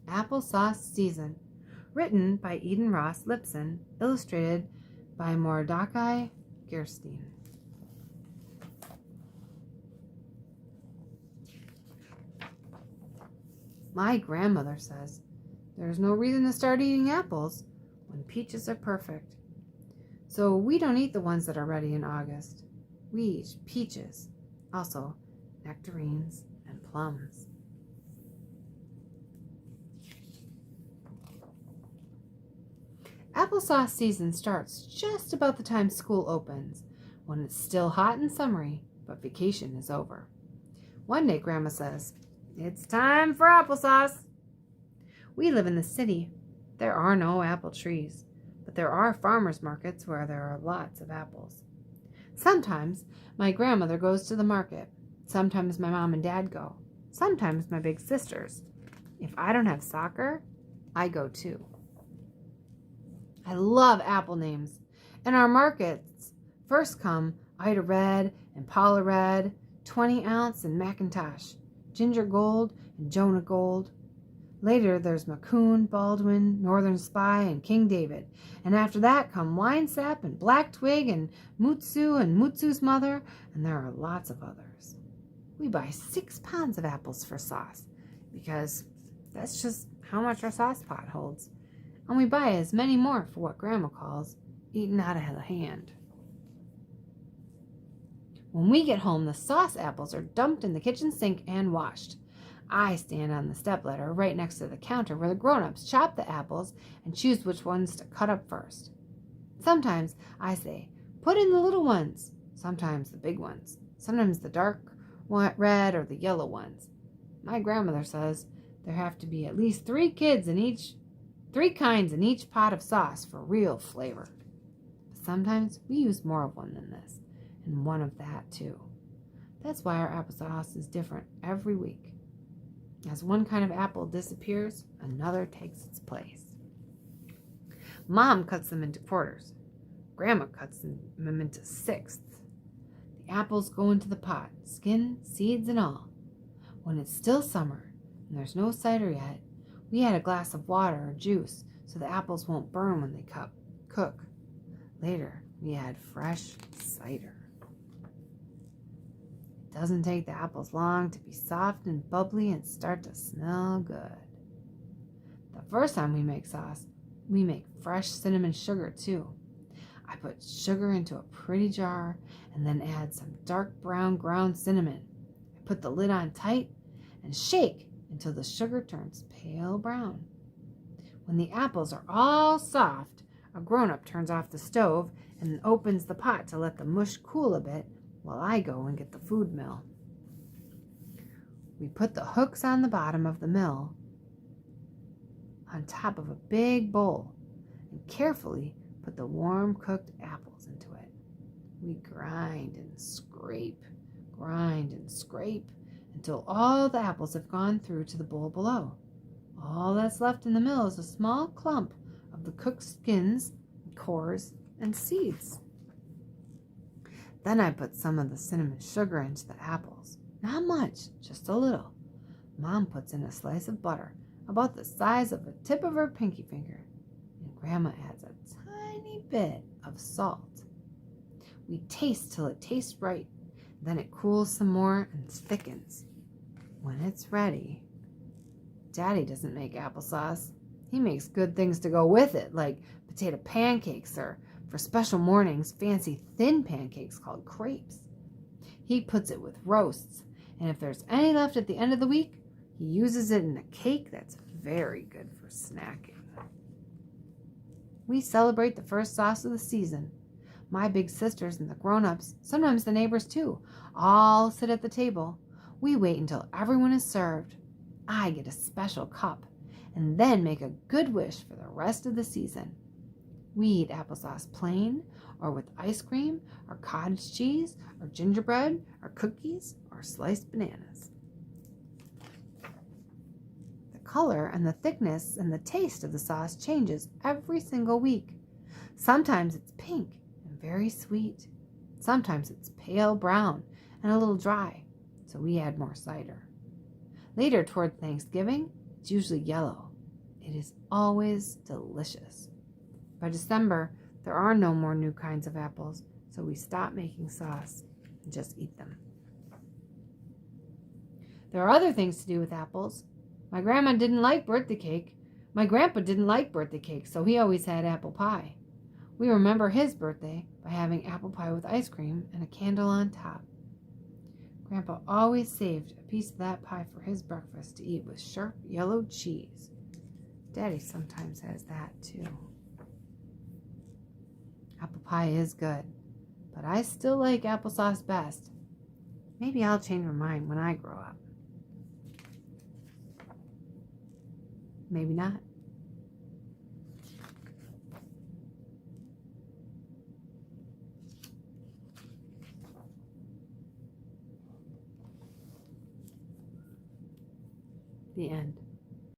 Applesauce Season. Written by Eden Ross Lipson. Illustrated by Mordecai Gerstein. My grandmother says there's no reason to start eating apples when peaches are perfect. So we don't eat the ones that are ready in August. We eat peaches, also nectarines and plums. Applesauce season starts just about the time school opens, when it's still hot and summery, but vacation is over. One day Grandma says, "It's time for applesauce." We live in the city. There are no apple trees, but there are farmers markets where there are lots of apples. Sometimes my grandmother goes to the market. Sometimes my mom and dad go. Sometimes my big sisters. If I don't have soccer, I go too. I love apple names. In our markets, first come Ida Red and Paula Red, 20-ounce and Macintosh, Ginger Gold and Jonah Gold. Later, there's Macoun, Baldwin, Northern Spy, and King David. And after that come Winesap and Black Twig and Mutsu's mother, and there are lots of others. We buy 6 pounds of apples for sauce because that's just how much our sauce pot holds. And we buy as many more for what Grandma calls eating out of the hand. When we get home, the sauce apples are dumped in the kitchen sink and washed. I stand on the stepladder right next to the counter where the grown-ups chop the apples and choose which ones to cut up first. Sometimes I say, "Put in the little ones," sometimes the big ones, sometimes the dark red or the yellow ones. My grandmother says there have to be at least 3 kinds in each pot of sauce for real flavor. But sometimes we use more of one than this, and one of that too. That's why our applesauce is different every week. As one kind of apple disappears, another takes its place. Mom cuts them into quarters. Grandma cuts them into sixths. The apples go into the pot, skin, seeds, and all. When it's still summer and there's no cider yet, we add a glass of water or juice so the apples won't burn when they cook. Later, we add fresh cider. It doesn't take the apples long to be soft and bubbly and start to smell good. The first time we make sauce, we make fresh cinnamon sugar too. I put sugar into a pretty jar and then add some dark brown ground cinnamon. I put the lid on tight and shake until the sugar turns pale brown. When the apples are all soft, a grown-up turns off the stove and opens the pot to let the mush cool a bit while I go and get the food mill. We put the hooks on the bottom of the mill on top of a big bowl and carefully put the warm cooked apples into it. We grind and scrape until all the apples have gone through to the bowl below. All that's left in the mill is a small clump of the cooked skins, cores, and seeds. Then I put some of the cinnamon sugar into the apples. Not much, just a little. Mom puts in a slice of butter, about the size of the tip of her pinky finger, and Grandma adds a tiny bit of salt. We taste till it tastes right. Then it cools some more and thickens. When it's ready, Daddy doesn't make applesauce. He makes good things to go with it, like potato pancakes or, for special mornings, fancy thin pancakes called crepes. He puts it with roasts, and if there's any left at the end of the week, he uses it in a cake that's very good for snacking. We celebrate the first sauce of the season. My big sisters and the grown-ups, sometimes the neighbors too, all sit at the table. We wait until everyone is served. I get a special cup and then make a good wish for the rest of the season. We eat applesauce plain or with ice cream or cottage cheese or gingerbread or cookies or sliced bananas. The color and the thickness and the taste of the sauce changes every single week. Sometimes it's pink and very sweet. Sometimes it's pale brown and a little dry, so we add more cider. Later, toward Thanksgiving, it's usually yellow It is always delicious. By December, there are no more new kinds of apples, so we stop making sauce and just eat them. There are other things to do with apples. My grandma didn't like birthday cake. My grandpa didn't like birthday cake, so he always had apple pie. We remember his birthday by having apple pie with ice cream and a candle on top. Grandpa always saved a piece of that pie for his breakfast to eat with sharp yellow cheese. Daddy sometimes has that too. Apple pie is good, but I still like applesauce best. Maybe I'll change my mind when I grow up. Maybe not. The end.